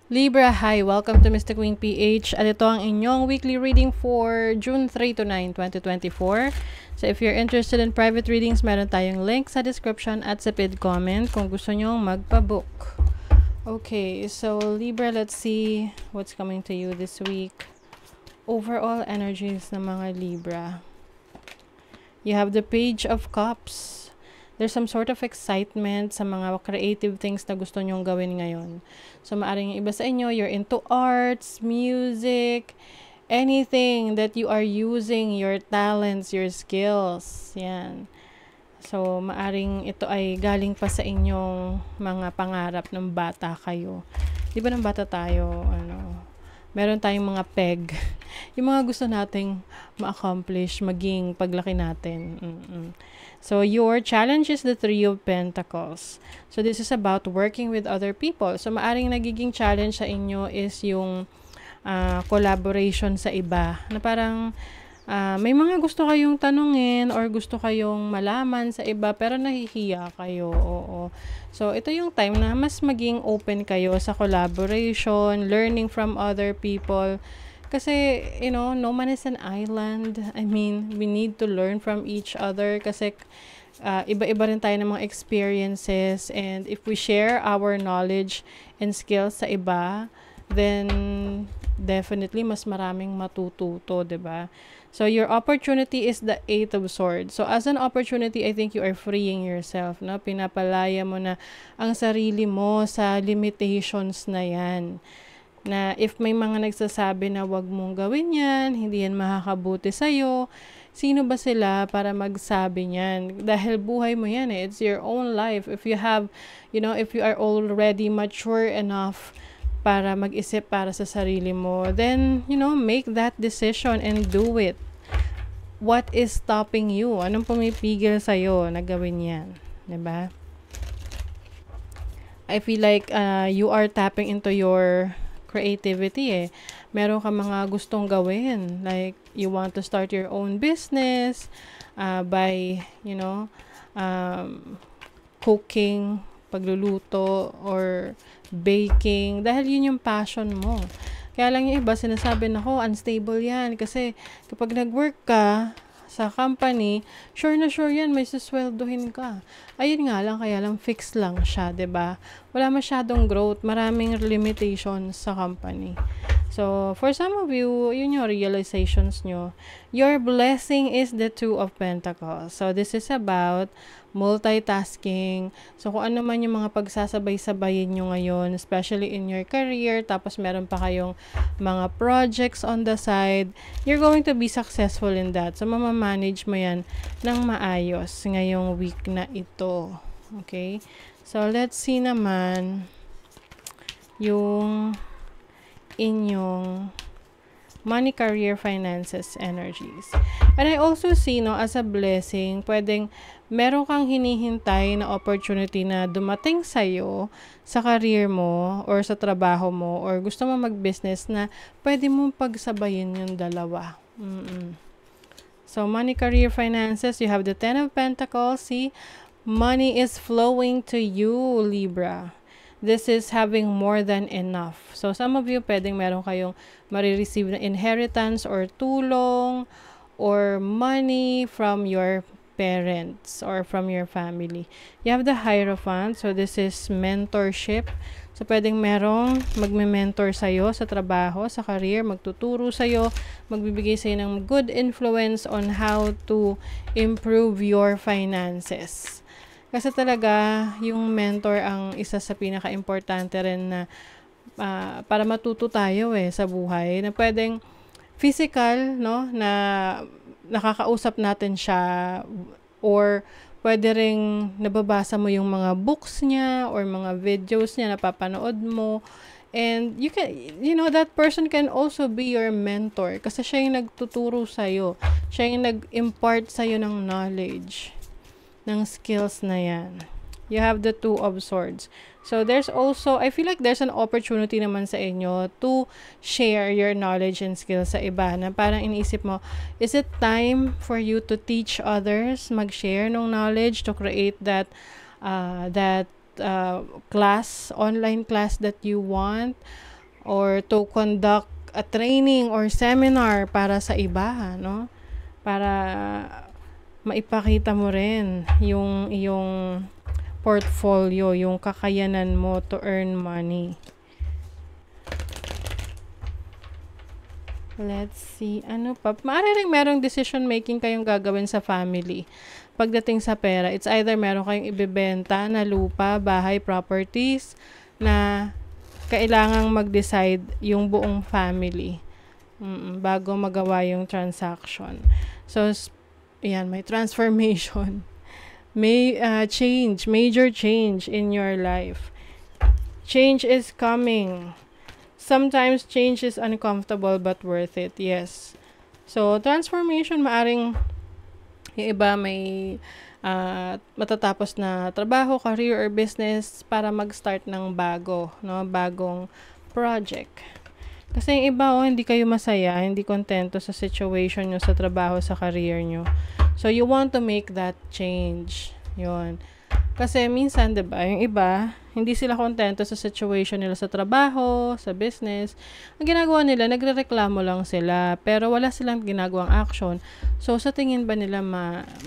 Libra, hi! Welcome to Mr. Queen PH. At ito ang inyong weekly reading for June 3 to 9, 2024. So if you're interested in private readings, meron tayong link sa description at sa pinned comment kung gusto nyong magpa-book. Okay, so Libra, let's see what's coming to you this week. Overall energies ng mga Libra. You have the Page of Cups. There's some sort of excitement sa mga creative things na gusto nyong gawin ngayon. So, maaring iba sa inyo, you're into arts, music, anything that you are using your talents, your skills. Yan. So, maaring ito ay galing pa sa inyong mga pangarap ng bata kayo. Di ba ng bata tayo, meron tayong mga peg. Yung mga gusto nating ma-accomplish, maging paglaki natin. So, your challenge is the Three of Pentacles. So, this is about working with other people. So, maaring nagiging challenge sa inyo is yung collaboration sa iba. Na parang may mga gusto kayong tanungin or gusto kayong malaman sa iba pero nahihiya kayo. Oo. So, ito yung time na mas maging open kayo sa collaboration, learning from other people. Kasi, no man is an island. I mean, we need to learn from each other kasi iba-iba rin tayo ng mga experiences, and if we share our knowledge and skills sa iba, then definitely mas maraming matututo, 'di ba? So your opportunity is the Eight of Swords. So as an opportunity, I think you are freeing yourself, no? Pinapalaya mo na ang sarili mo sa limitations na 'yan. Na if may mga nagsasabi na wag mong gawin yan, hindi yan makakabuti sa'yo, sino ba sila para magsabi niyan? Dahil buhay mo yan eh. It's your own life. If you have, if you are already mature enough para mag-isip para sa sarili mo, then, make that decision and do it. What is stopping you? Anong pumipigil sa'yo na gawin yan? Diba? I feel like you are tapping into your creativity eh. Meron ka mga gustong gawin. Like, you want to start your own business by, cooking, pagluluto, or baking. Dahil yun yung passion mo. Kaya lang yung iba, sinasabi na unstable yan. Kasi kapag nag-work ka sa company, sure na sure yan, may susweldohin ka. Ayun nga lang, kaya lang fix lang siya, 'di ba? Wala masyadong growth, maraming limitations sa company. So, for some of you, yun yung realizations nyo. Your blessing is the Two of Pentacles. So, this is about multitasking. So, kung ano man yung mga pagsasabay-sabayin nyo ngayon, especially in your career, tapos meron pa kayong mga projects on the side, you're going to be successful in that. So, mamamanage mo yan ng maayos ngayong week na ito. Okay? So, let's see naman yung inyong money, career, finances, energies. And I also see, as a blessing, pwedeng meron kang hinihintay na opportunity na dumating sa'yo sa career mo or sa trabaho mo or gusto mo mag-business na pwede mong pagsabayin yung dalawa. So, money, career, finances, you have the Ten of Pentacles. See, money is flowing to you, Libra. This is having more than enough. So, some of you, pwedeng meron kayong marireceive na inheritance or tulong or money from your parents or from your family. You have the Hierophant. So, this is mentorship. So, pwedeng merong magme-mentor sa'yo sa trabaho, sa career, magtuturo sa'yo, magbibigay sa'yo ng good influence on how to improve your finances. Kasi talaga, yung mentor ang isa sa pinaka-importante rin na para matuto tayo sa buhay. Na pwedeng physical, na nakakausap natin siya, or pwede ring nababasa mo yung mga books niya or mga videos niya, napapanood mo. And you can, that person can also be your mentor kasi siya yung nagtuturo sa'yo. Siya yung nag-impart sa'yo ng knowledge, ng skills na yan. You have the Two of Swords. So, there's also, I feel like there's an opportunity naman sa inyo to share your knowledge and skills sa iba. Na parang iniisip mo, is it time for you to teach others, mag-share ng knowledge to create that class, online class that you want? or to conduct a training or seminar para sa iba, no? Para maipakita mo rin yung iyong portfolio, yung kakayanan mo to earn money. Let's see, ano pa? Maaari rin merong decision making kayong gagawin sa family. Pagdating sa pera, it's either meron kayong ibebenta na lupa, bahay, properties na kailangang mag-decide yung buong family bago magawa yung transaction. So, yan, may transformation. May change, major change in your life. Change is coming. Sometimes change is uncomfortable but worth it. Yes. So, transformation, maaring yung iba may matatapos na trabaho, career, or business para mag-start ng bago, no? Bagong project. Kasi yung iba, hindi kayo masaya, hindi kontento sa situation nyo, sa trabaho, sa career nyo. So, you want to make that change. Yun. Kasi minsan, diba, yung iba, hindi sila kontento sa situation nila sa trabaho, sa business. Ang ginagawa nila, nagrereklamo lang sila, pero wala silang ginagawang action. So, sa tingin ba nila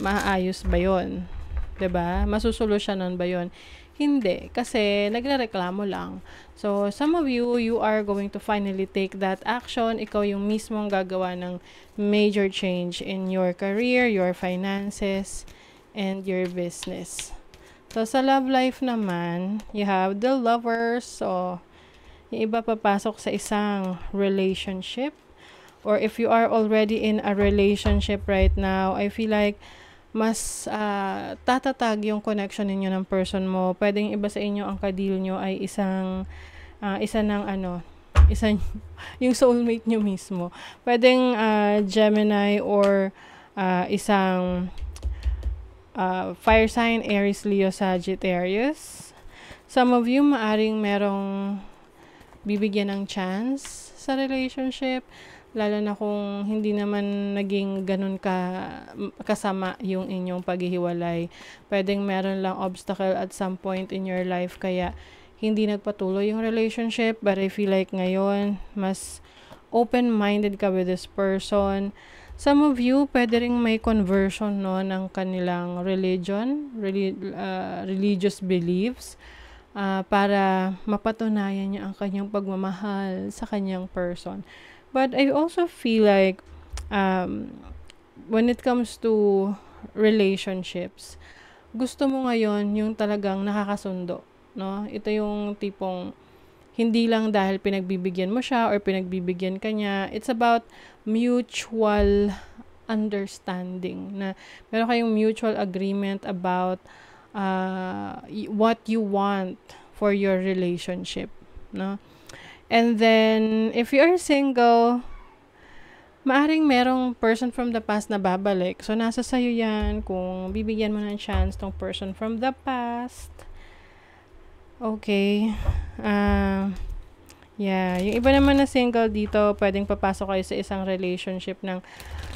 maayos ba yun? Diba? Masusolusyonan ba yun? Hindi, kasi nagrereklamo lang. So, some of you, you are going to finally take that action. Ikaw yung mismong gagawa ng major change in your career, your finances, and your business. So, sa love life naman, you have the lovers. So, yung iba papasok sa isang relationship. Or if you are already in a relationship right now, I feel like mas tatatag yung connection ninyo ng person mo. Pwedeng iba sa inyo ang kadil nyo ay yung soulmate nyo mismo. Pwedeng Gemini or isang fire sign, Aries, Leo, Sagittarius. Some of you maaring merong bibigyan ng chance sa relationship, lalo na kung hindi naman naging ganun kasama yung inyong paghihiwalay. Pwedeng meron lang obstacle at some point in your life kaya hindi nagpatuloy yung relationship, but I feel like ngayon mas open-minded ka with this person. Some of you, pwede rin may conversion, no, ng kanilang religious beliefs para mapatunayan niya ang kanyang pagmamahal sa kanyang person. But I also feel like when it comes to relationships, gusto mo ngayon yung talagang nakakasundo, no? Ito yung tipong hindi lang dahil pinagbibigyan mo siya or pinagbibigyan ka niya. It's about mutual understanding. Na meron kayong mutual agreement about what you want for your relationship. No? And then, if you are single, maaring merong person from the past na babalik. So, nasa sayo yan kung bibigyan mo ng chance tong person from the past. Okay. Yeah. Yung iba naman na single dito, pwedeng papasok kayo sa isang relationship ng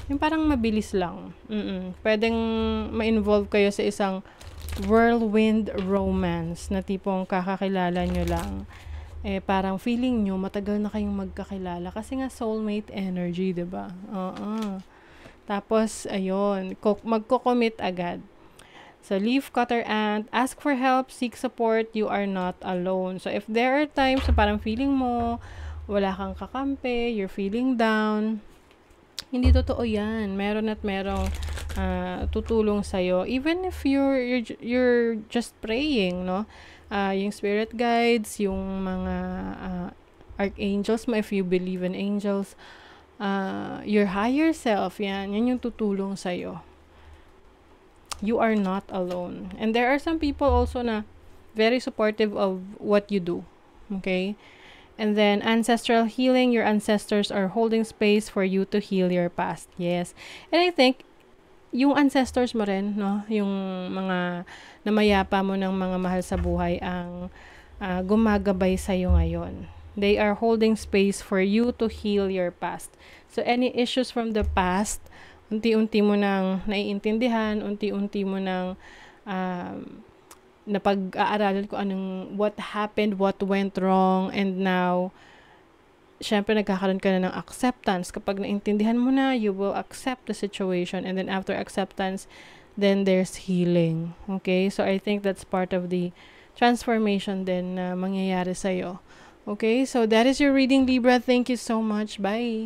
yung parang mabilis lang. Pwedeng ma-involve kayo sa isang whirlwind romance na tipong kakakilala nyo lang. Parang feeling nyo, matagal na kayong magkakilala. Kasi nga soulmate energy, diba? Tapos, ayun, magko-commit agad. So, leaf, cutter, ant, ask for help, seek support, you are not alone. So, if there are times na parang feeling mo, wala kang kakampi, you're feeling down, hindi totoo yan. Meron at merong tutulong sa'yo. Even if you're just praying, no? Yung spirit guides, yung mga archangels mo, if you believe in angels, your higher self, yan yung tutulong sa'yo. You are not alone. And there are some people also na very supportive of what you do. Okay? And then, ancestral healing. Your ancestors are holding space for you to heal your past. Yes. And I think, yung ancestors mo rin, no? Yung mga namayapa mo ng mga mahal sa buhay ang gumagabay sa'yo ngayon. They are holding space for you to heal your past. So, any issues from the past, unti-unti mo nang naiintindihan, unti-unti mo nang napag-aaralan ko what happened, what went wrong, and now syempre nagkakaroon ka na ng acceptance. Kapag naintindihan mo na, you will accept the situation. And then after acceptance, then there's healing. Okay? So I think that's part of the transformation din na mangyayari sa'yo. Okay? So that is your reading, Libra. Thank you so much. Bye!